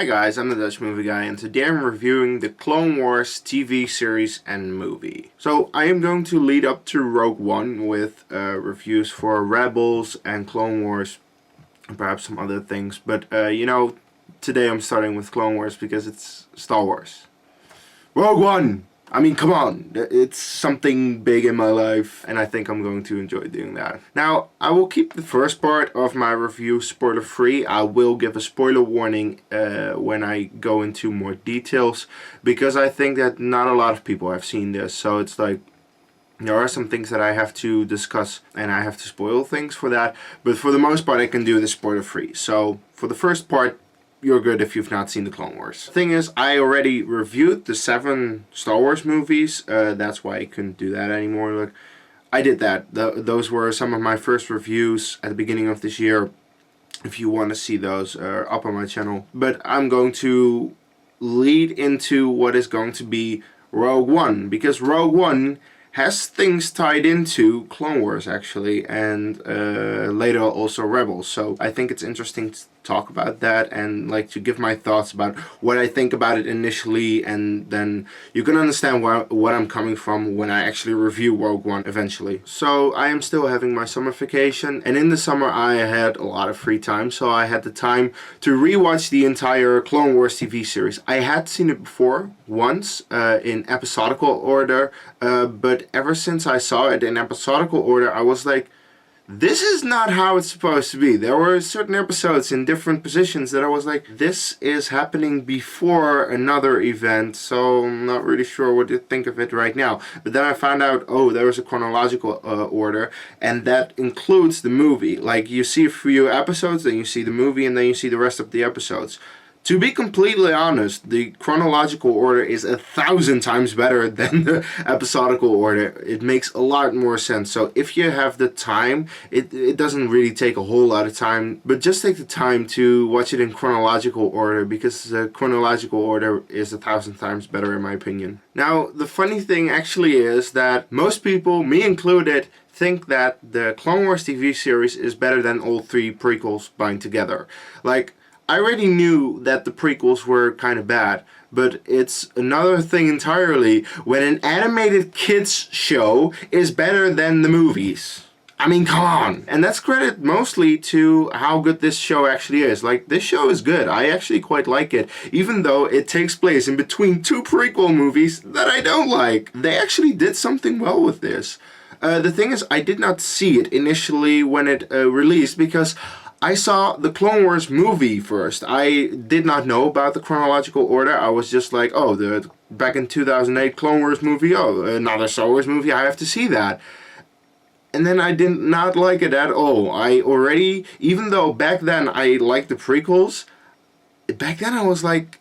Hi guys, I'm the Dutch Movie Guy, and today I'm reviewing the Clone Wars TV series and movie. So I am going to lead up to Rogue One with reviews for Rebels and Clone Wars, and perhaps some other things. But today I'm starting with Clone Wars because it's Star Wars. Rogue One! I mean, come on, it's something big in my life, and I think I'm going to enjoy doing that. Now, I will keep the first part of my review spoiler-free. I will give a spoiler warning when I go into more details, because I think that not a lot of people have seen this, so it's like, there are some things that I have to discuss, and I have to spoil things for that, but for the most part I can do this spoiler-free. So, for the first part, you're good if you've not seen the Clone Wars. The thing is, I already reviewed the 7 Star Wars movies. That's why I couldn't do that anymore. Look, I did that. Those were some of my first reviews at the beginning of this year. If you want to see those, up on my channel. But I'm going to lead into what is going to be Rogue One, because Rogue One has things tied into Clone Wars actually, and later also Rebels. So I think it's interesting to talk about that and like to give my thoughts about what I think about it initially, and then you can understand what I'm coming from when I actually review Rogue One eventually. So I am still having my summer vacation, and in the summer I had a lot of free time, so I had the time to rewatch the entire Clone Wars TV series. I had seen it before once in episodical order, but ever since I saw it in episodical order, I was like, this is not how it's supposed to be. There were certain episodes in different positions that I was like, this is happening before another event, so I'm not really sure what to think of it right now. But then I found out, oh, there was a chronological order, and that includes the movie. Like, you see a few episodes, then you see the movie, and then you see the rest of the episodes. To be completely honest, the chronological order is 1,000 times better than the episodical order. It makes a lot more sense. So if you have the time, it doesn't really take a whole lot of time, but just take the time to watch it in chronological order, because the chronological order is 1,000 times better in my opinion. Now, the funny thing actually is that most people, me included, think that the Clone Wars TV series is better than all 3 prequels bind together. Like, I already knew that the prequels were kind of bad, but it's another thing entirely when an animated kids show is better than the movies. I mean, come on! And that's credit mostly to how good this show actually is. Like, this show is good. I actually quite like it, even though it takes place in between 2 prequel movies that I don't like. They actually did something well with this. The thing is, I did not see it initially when it released, because I saw the Clone Wars movie first. I did not know about the chronological order. I was just like, oh, back in 2008 Clone Wars movie, oh, another Star Wars movie, I have to see that. And then I did not like it at all. I already, even though back then I liked the prequels, back then I was like,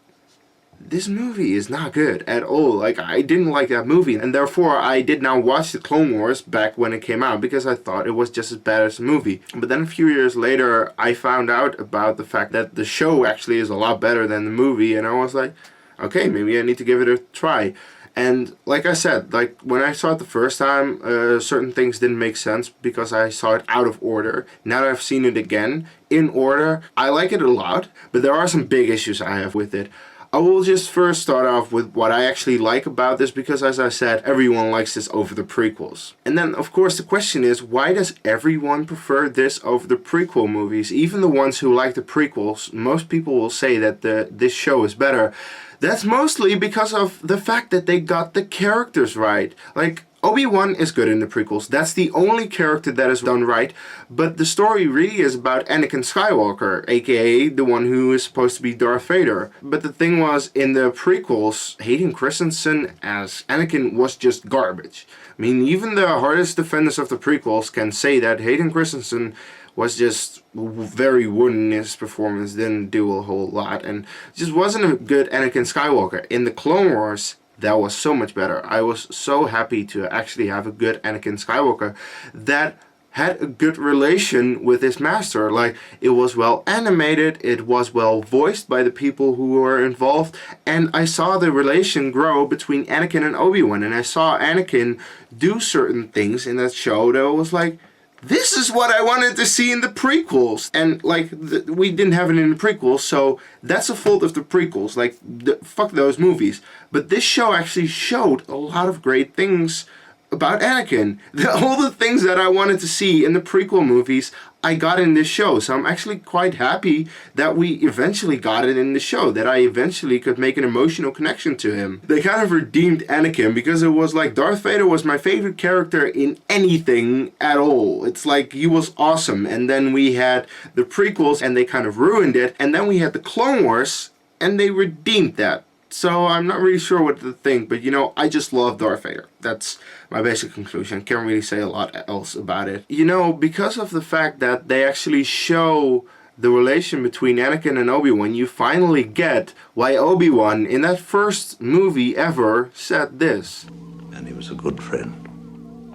this movie is not good at all. Like, I didn't like that movie, and therefore I did not watch the Clone Wars back when it came out, because I thought it was just as bad as the movie. But then a few years later I found out about the fact that the show actually is a lot better than the movie, and I was like, okay, maybe I need to give it a try. And like I said, like when I saw it the first time, certain things didn't make sense because I saw it out of order. Now that I've seen it again in order, I like it a lot, but there are some big issues I have with it. I will just first start off with what I actually like about this, because as I said, everyone likes this over the prequels. And then of course the question is, why does everyone prefer this over the prequel movies? Even the ones who like the prequels, most people will say that this show is better. That's mostly because of the fact that they got the characters right. Like, Obi-Wan is good in the prequels. That's the only character that is done right, but the story really is about Anakin Skywalker, aka the one who is supposed to be Darth Vader. But the thing was, in the prequels, Hayden Christensen as Anakin was just garbage. I mean, even the hardest defenders of the prequels can say that Hayden Christensen was just very wooden in his performance, didn't do a whole lot, and just wasn't a good Anakin Skywalker. In the Clone Wars, that was so much better. I was so happy to actually have a good Anakin Skywalker that had a good relation with his master. Like, it was well animated, it was well voiced by the people who were involved, and I saw the relation grow between Anakin and Obi-Wan, and I saw Anakin do certain things in that show that was like, this is what I wanted to see in the prequels. And like, we didn't have it in the prequels, so that's a fault of the prequels. Like, fuck those movies. But this show actually showed a lot of great things about Anakin. All the things that I wanted to see in the prequel movies, I got in this show. So I'm actually quite happy that we eventually got it in the show, that I eventually could make an emotional connection to him. They kind of redeemed Anakin, because it was like Darth Vader was my favorite character in anything at all. It's like, he was awesome. And then we had the prequels and they kind of ruined it. And then we had the Clone Wars and they redeemed that. So I'm not really sure what to think, but you know, I just love Darth Vader. That's my basic conclusion. Can't really say a lot else about it. You know, because of the fact that they actually show the relation between Anakin and Obi-Wan, you finally get why Obi-Wan, in that first movie ever, said this. And he was a good friend.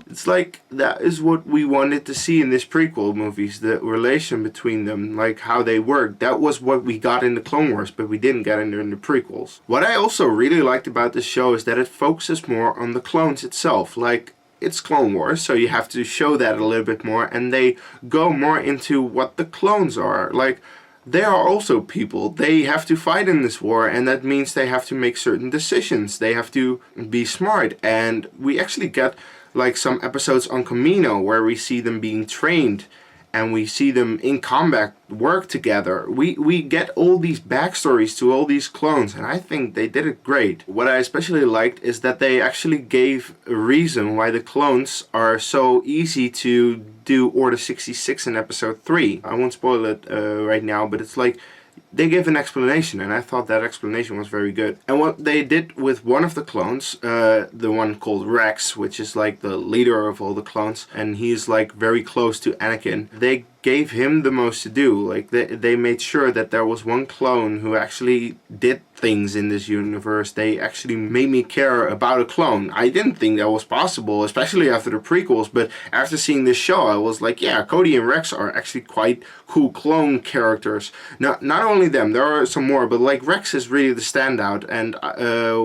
It's like, that is what we wanted to see in this prequel movies, the relation between them, like how they work. That was what we got in the Clone Wars, but we didn't get it in the prequels. What I also really liked about this show is that it focuses more on the clones itself. Like, it's Clone Wars, so you have to show that a little bit more, and they go more into what the clones are. Like, they are also people. They have to fight in this war, and that means they have to make certain decisions. They have to be smart, and we actually get like some episodes on Camino where we see them being trained and we see them in combat work together. We get all these backstories to all these clones, and I think they did it great. What I especially liked is that they actually gave a reason why the clones are so easy to do Order 66 in episode 3. I won't spoil it right now, but it's like, they gave an explanation, and I thought that explanation was very good. And what they did with one of the clones, the one called Rex, which is like the leader of all the clones, and he's like very close to Anakin, they gave him the most to do. Like, they made sure that there was one clone who actually did things in this universe. They actually made me care about a clone. I didn't think that was possible, especially after the prequels, but after seeing this show, I was like, yeah, Cody and Rex are actually quite cool clone characters. Not only them, there are some more, but like, Rex is really the standout. And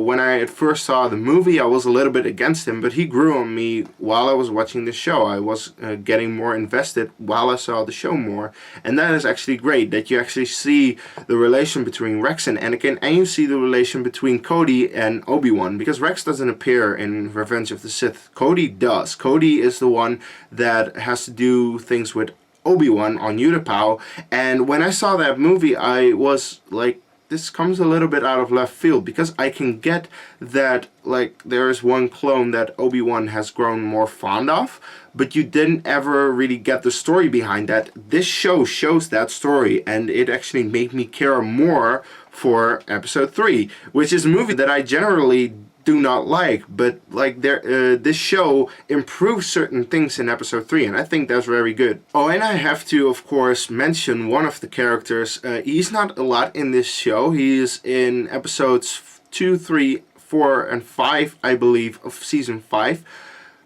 when I at first saw the movie, I was a little bit against him, but he grew on me while I was watching the show. I was getting more invested while I saw the show more, and that is actually great, that you actually see the relation between Rex and Anakin, and you see the relation between Cody and Obi-Wan, because Rex doesn't appear in Revenge of the Sith. Cody does. Cody is the one that has to do things with Obi-Wan on Utapau, and when I saw that movie, I was like, this comes a little bit out of left field, because I can get that, like, there is one clone that Obi-Wan has grown more fond of, but you didn't ever really get the story behind that. This show shows that story, and it actually made me care more for episode 3, which is a movie that I generally do not like, but like, this show improves certain things in episode 3, and I think that's very good. Oh, and I have to, of course, mention one of the characters. He's not a lot in this show. He is in episodes 2, 3, 4, and 5, I believe, of season 5,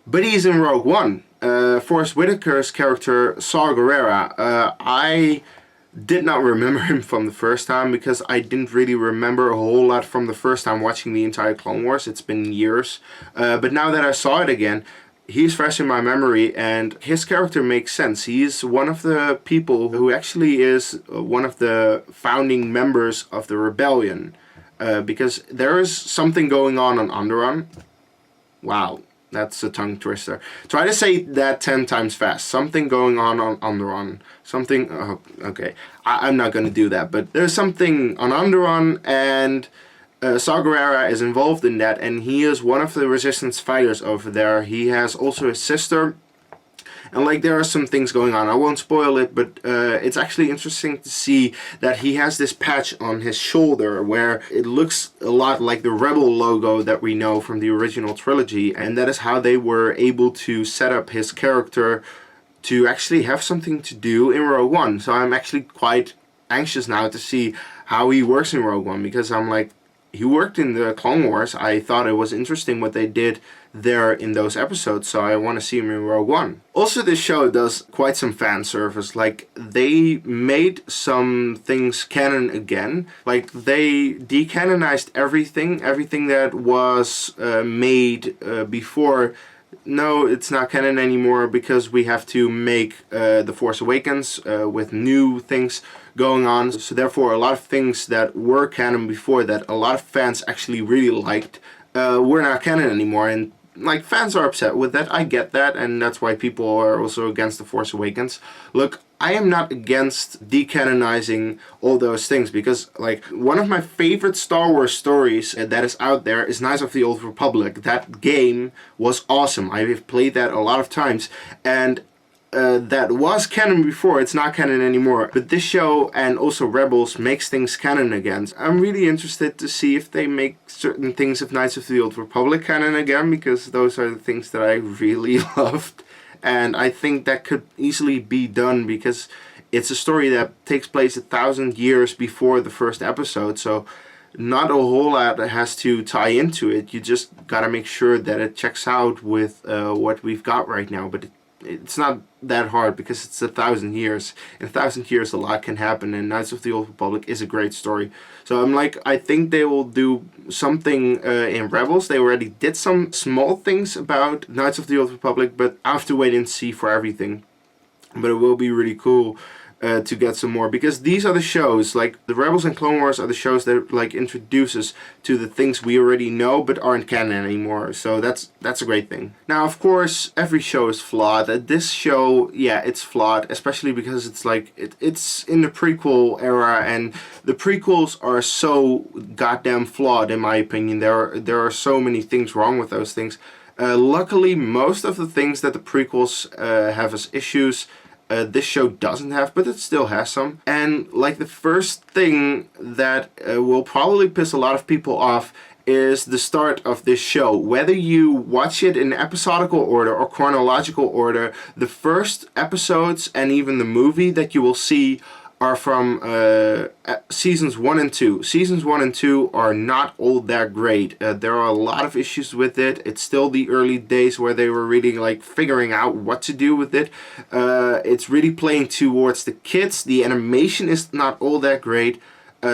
but he's in Rogue One. Forrest Whitaker's character, Saw Gerrera. I did not remember him from the first time, because I didn't really remember a whole lot from the first time watching the entire Clone Wars. It's been years. But now that I saw it again, he's fresh in my memory, and his character makes sense. He's one of the people who actually is one of the founding members of the rebellion. Because there is something going on Onderon. Wow. That's a tongue twister. Try to say that 10 times fast. Something going on Onderon. Something... Oh, okay. I'm not going to do that. But there's something on Onderon, and Saw Gerrera is involved in that. And he is one of the resistance fighters over there. He has also a sister. And like, there are some things going on. I won't spoil it, but it's actually interesting to see that he has this patch on his shoulder where it looks a lot like the Rebel logo that we know from the original trilogy. And that is how they were able to set up his character to actually have something to do in Rogue One. So I'm actually quite anxious now to see how he works in Rogue One, because I'm like, he worked in the Clone Wars. I thought it was interesting what they did there in those episodes, so I want to see him in Rogue One. Also, this show does quite some fan service. Like, they made some things canon again. Like, they decanonized everything that was made before no, it's not canon anymore because we have to make The Force Awakens with new things going on. So therefore, a lot of things that were canon before that a lot of fans actually really liked were not canon anymore. And like, fans are upset with that. I get that, and that's why people are also against The Force Awakens. Look, I am not against decanonizing all those things, because like, one of my favorite Star Wars stories that is out there is Knights of the Old Republic. That game was awesome. I've played that a lot of times, and that was canon before. It's not canon anymore. But this show and also Rebels makes things canon again. I'm really interested to see if they make certain things of Knights of the Old Republic canon again, because those are the things that I really loved. And I think that could easily be done because it's a story that takes place 1,000 years before the first episode. So not a whole lot has to tie into it. You just gotta make sure that it checks out with what we've got right now. But it's not that hard because it's 1,000 years. In 1,000 years a lot can happen, and Knights of the Old Republic is a great story. So I'm like, I think they will do something in Rebels. They already did some small things about Knights of the Old Republic, but I have to wait and see for everything. But it will be really cool to get some more, because these are the shows, like the Rebels and Clone Wars are the shows that like introduce us to the things we already know but aren't canon anymore. So that's a great thing. Now, of course, every show is flawed. This show, yeah, it's flawed, especially because it's like it's in the prequel era, and the prequels are so goddamn flawed in my opinion. There are so many things wrong with those things. Luckily, most of the things that the prequels have as issues, this show doesn't have, but it still has some. And like, the first thing that will probably piss a lot of people off is the start of this show. Whether you watch it in episodical order or chronological order, the first episodes and even the movie that you will see are from seasons 1 and 2. Seasons 1 and 2 are not all that great. There are a lot of issues with it. It's still the early days where they were really like figuring out what to do with it. It's really playing towards the kids. The animation is not all that great.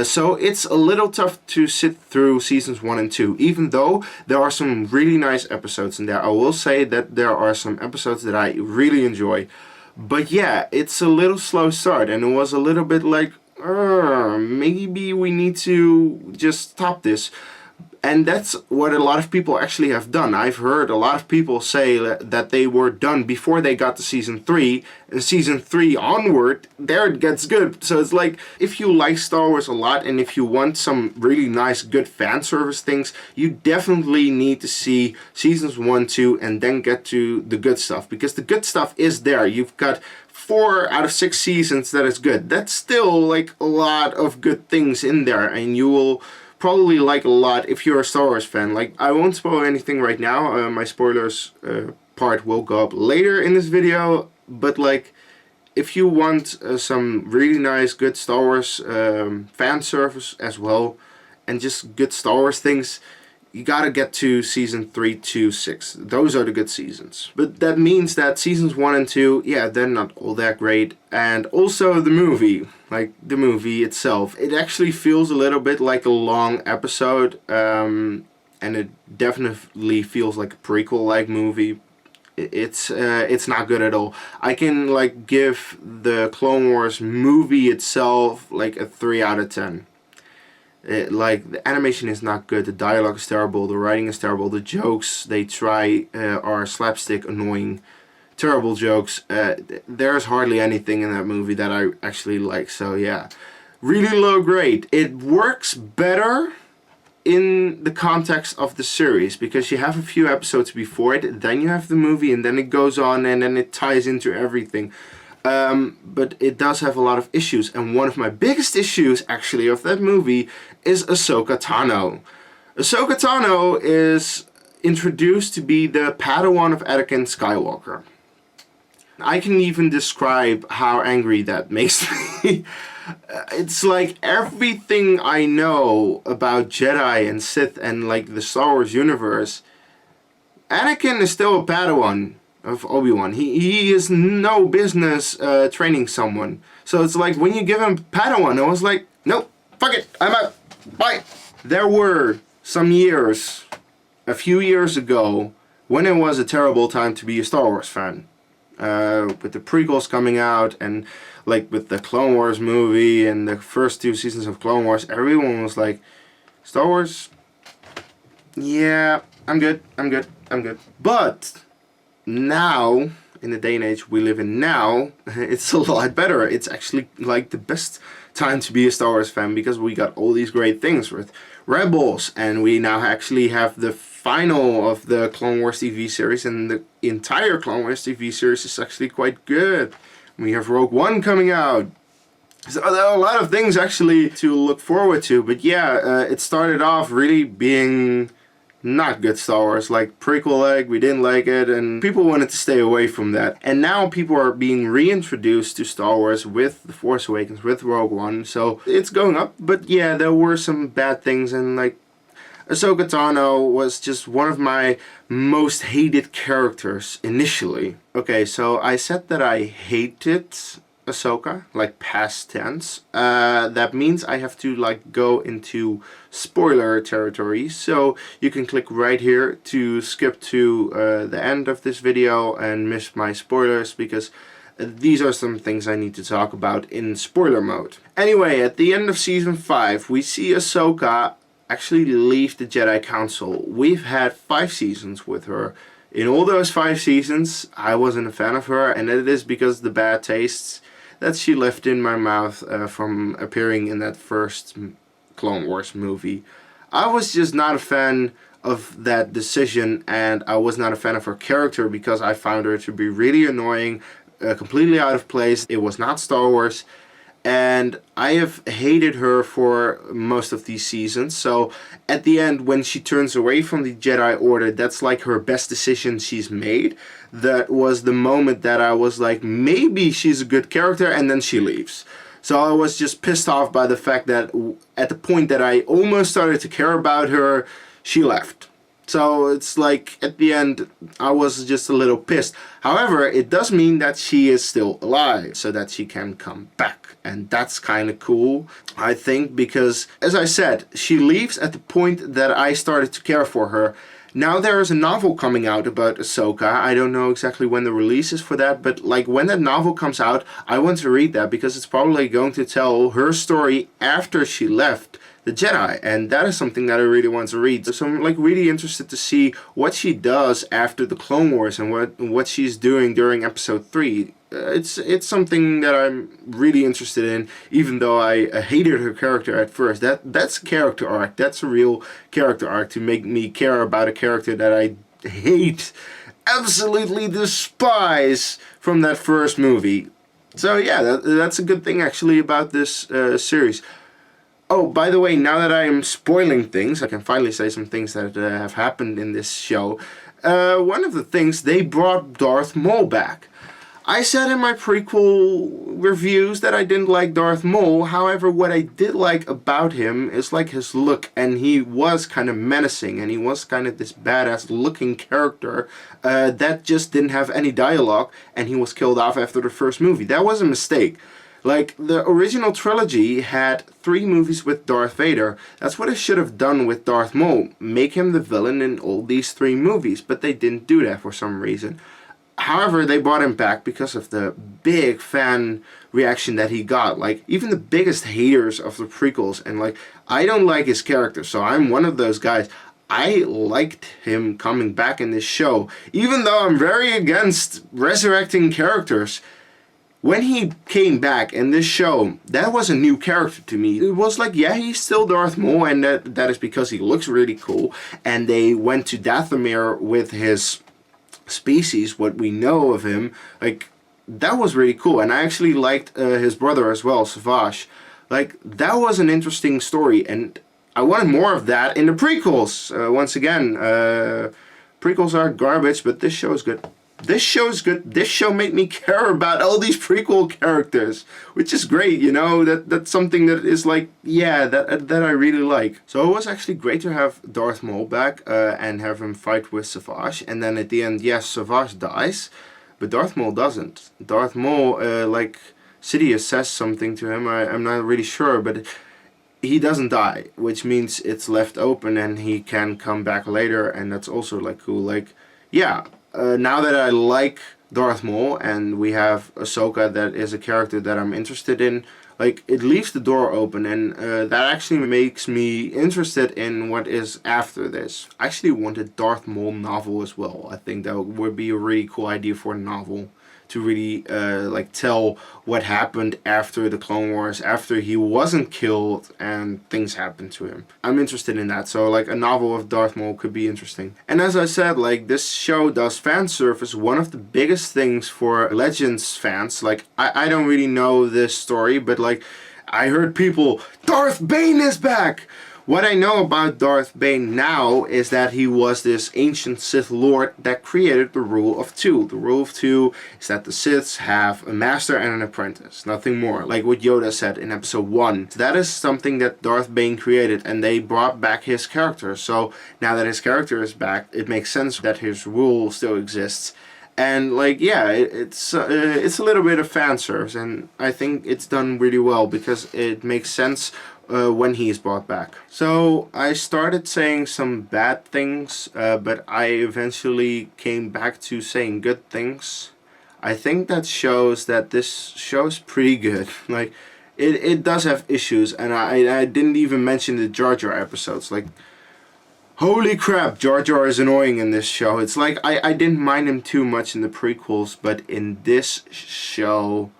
So it's a little tough to sit through seasons 1 and 2, even though there are some really nice episodes in there. I will say that there are some episodes that I really enjoy. But yeah, it's a little slow start, and it was a little bit like, maybe we need to just stop this. And that's what a lot of people actually have done. I've heard a lot of people say that they were done before they got to season 3. And season 3 onward, there it gets good. So it's like, if you like Star Wars a lot and if you want some really nice, good fan service things, you definitely need to see seasons 1, 2, and then get to the good stuff. Because the good stuff is there. You've got 4 out of 6 seasons that is good. That's still like a lot of good things in there, and you will probably like a lot if you're a Star Wars fan. Like, I won't spoil anything right now. My spoilers part will go up later in this video. But like, if you want some really nice, good Star Wars fan service as well, and just good Star Wars things, you gotta get to season 3 to 6. Those are the good seasons. But that means that seasons 1 and 2, yeah, they're not all that great. And also the movie, like the movie itself, it actually feels a little bit like a long episode. And it definitely feels like a prequel-like movie. It's not good at all. I can like give the Clone Wars movie itself like a 3 out of 10. Like, the animation is not good, the dialogue is terrible, the writing is terrible, the jokes they try are slapstick, annoying, terrible jokes. There's hardly anything in that movie that I actually like, so yeah. Really low grade. It works better in the context of the series, because you have a few episodes before it, then you have the movie, and then it goes on, and then it ties into everything. But it does have a lot of issues, and one of my biggest issues actually of that movie is Ahsoka Tano. Ahsoka Tano is introduced to be the Padawan of Anakin Skywalker. I can even describe how angry that makes me. It's like, everything I know about Jedi and Sith and like the Star Wars universe, Anakin is still a Padawan of Obi-Wan. He has no business training someone. So it's like, when you give him Padawan, I was like, nope, fuck it, I'm out, bye. There were some years, a few years ago, when it was a terrible time to be a Star Wars fan. With the prequels coming out and like with the Clone Wars movie and the first 2 seasons of Clone Wars, everyone was like, Star Wars? Yeah, I'm good. But now, in the day and age we live in now, it's a lot better. It's actually like the best time to be a Star Wars fan because we got all these great things with Rebels, and we now actually have the final of the Clone Wars TV series, and the entire Clone Wars TV series is actually quite good. We have Rogue One coming out. So there are a lot of things actually to look forward to, but yeah, it started off really being not good Star Wars, like prequel, we didn't like it, and people wanted to stay away from that. And now people are being reintroduced to Star Wars with The Force Awakens, with Rogue One, so it's going up. But yeah, there were some bad things, and like Ahsoka Tano was just one of my most hated characters initially. Okay, so I said that I hated Ahsoka, like past tense. That means I have to like go into spoiler territory, so you can click right here to skip to the end of this video and miss my spoilers, because these are some things I need to talk about in spoiler mode. Anyway, at the end of season 5 we see Ahsoka actually leave the Jedi Council. We've had 5 seasons with her. In all those 5 seasons I wasn't a fan of her, and it is because the bad tastes that she left in my mouth from appearing in that first Clone Wars movie. I was just not a fan of that decision, and I was not a fan of her character because I found her to be really annoying, completely out of place. It was not Star Wars, and I have hated her for most of these seasons. So at the end, when she turns away from the Jedi Order, that's like her best decision she's made. That was the moment that I was like, maybe she's a good character, and then she leaves. So I was just pissed off by the fact that at the point that I almost started to care about her, she left. So it's like, at the end, I was just a little pissed. However, it does mean that she is still alive, so that she can come back. And that's kind of cool, I think, because, as I said, she leaves at the point that I started to care for her. Now there is a novel coming out about Ahsoka. I don't know exactly when the release is for that, but like when that novel comes out, I want to read that because it's probably going to tell her story after she left the Jedi, and that is something that I really want to read. So I'm like really interested to see what she does after the Clone Wars and what she's doing during episode 3. It's something that I'm really interested in, even though I hated her character at first. That's a character arc. That's a real character arc to make me care about a character that I hate, absolutely despise from that first movie. So yeah, that's a good thing actually about this series. Oh, by the way, now that I am spoiling things, I can finally say some things that have happened in this show. One of the things, they brought Darth Maul back. I said in my prequel reviews that I didn't like Darth Maul. However, what I did like about him is like his look, and he was kind of menacing, and he was kind of this badass looking character that just didn't have any dialogue, and he was killed off after the first movie. That was a mistake. Like, the original trilogy had 3 movies with Darth Vader. That's what I should have done with Darth Maul. Make him the villain in all these 3 movies, but they didn't do that for some reason. However, they brought him back because of the big fan reaction that he got. Like, even the biggest haters of the prequels, and like, I don't like his character, so I'm one of those guys. I liked him coming back in this show, even though I'm very against resurrecting characters. When he came back in this show, that was a new character to me. It was like, yeah, he's still Darth Maul, and that is because he looks really cool. And they went to Dathomir with his species, what we know of him. Like, that was really cool. And I actually liked his brother as well, Savage. Like, that was an interesting story, and I wanted more of that in the prequels. Once again, prequels are garbage, but this show is good. This show's good. This show made me care about all these prequel characters, which is great, you know. That's something that is like, yeah, that I really like. So it was actually great to have Darth Maul back and have him fight with Savage. And then at the end, yes, Savage dies, but Darth Maul doesn't. Darth Maul, like Sidious says something to him. I'm not really sure, but he doesn't die, which means it's left open and he can come back later, and that's also like cool. Like, yeah, now that I like Darth Maul and we have Ahsoka, that is a character that I'm interested in, like, it leaves the door open, and that actually makes me interested in what is after this. I actually want a Darth Maul novel as well. I think that would be a really cool idea for a novel, to really like tell what happened after the Clone Wars, after he wasn't killed and things happened to him. I'm interested in that, so like a novel of Darth Maul could be interesting. And as I said, like, this show does fan service. One of the biggest things for Legends fans, like, I don't really know this story, but like, I heard people, Darth Bane is back! What I know about Darth Bane now is that he was this ancient Sith Lord that created the Rule of Two. The Rule of Two is that the Siths have a master and an apprentice, nothing more, like what Yoda said in episode 1. So that is something that Darth Bane created, and they brought back his character. So now that his character is back, it makes sense that his rule still exists. And like, yeah, it's a little bit of fan service, and I think it's done really well because it makes sense when he is brought back. So I started saying some bad things, but I eventually came back to saying good things. I think that shows that this show is pretty good. Like, it does have issues, and I didn't even mention the Jar Jar episodes. Like, holy crap, Jar Jar is annoying in this show. It's like, I didn't mind him too much in the prequels, but in this show,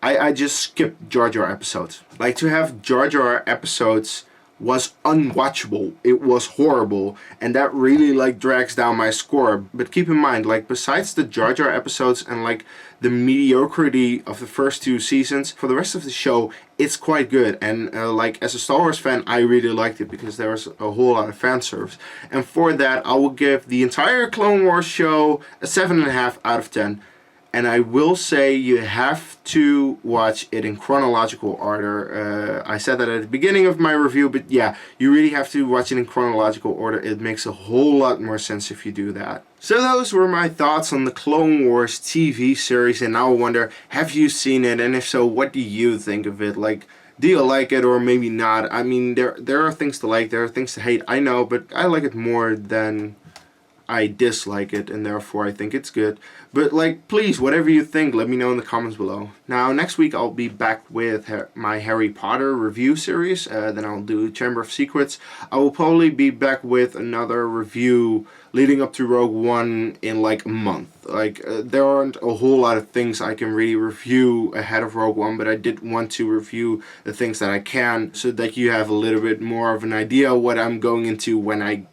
I just skipped Jar Jar episodes. Like, to have Jar Jar episodes was unwatchable. It was horrible, and that really like drags down my score. But keep in mind, like, besides the Jar Jar episodes and like the mediocrity of the first 2 seasons, for the rest of the show, it's quite good. And like, as a Star Wars fan, I really liked it because there was a whole lot of fan service. And for that, I will give the entire Clone Wars show a 7.5 out of 10. And I will say you have to watch it in chronological order. I said that at the beginning of my review, but yeah, you really have to watch it in chronological order. It makes a whole lot more sense if you do that. So those were my thoughts on the Clone Wars TV series, and now I wonder, have you seen it? And if so, what do you think of it? Like, do you like it or maybe not? I mean, there are things to like, there are things to hate, I know, but I like it more than I dislike it, and therefore I think it's good. But like, please, whatever you think, let me know in the comments below. Now, next week I'll be back with my Harry Potter review series. Then I'll do Chamber of Secrets. I will probably be back with another review leading up to Rogue One in like a month. Like, there aren't a whole lot of things I can really review ahead of Rogue One, but I did want to review the things that I can, so that you have a little bit more of an idea what I'm going into when I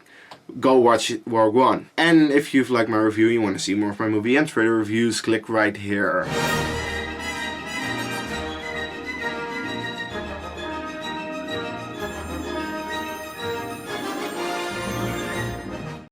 go watch Rogue One. And if you've liked my review, you want to see more of my movie and trailer reviews, click right here.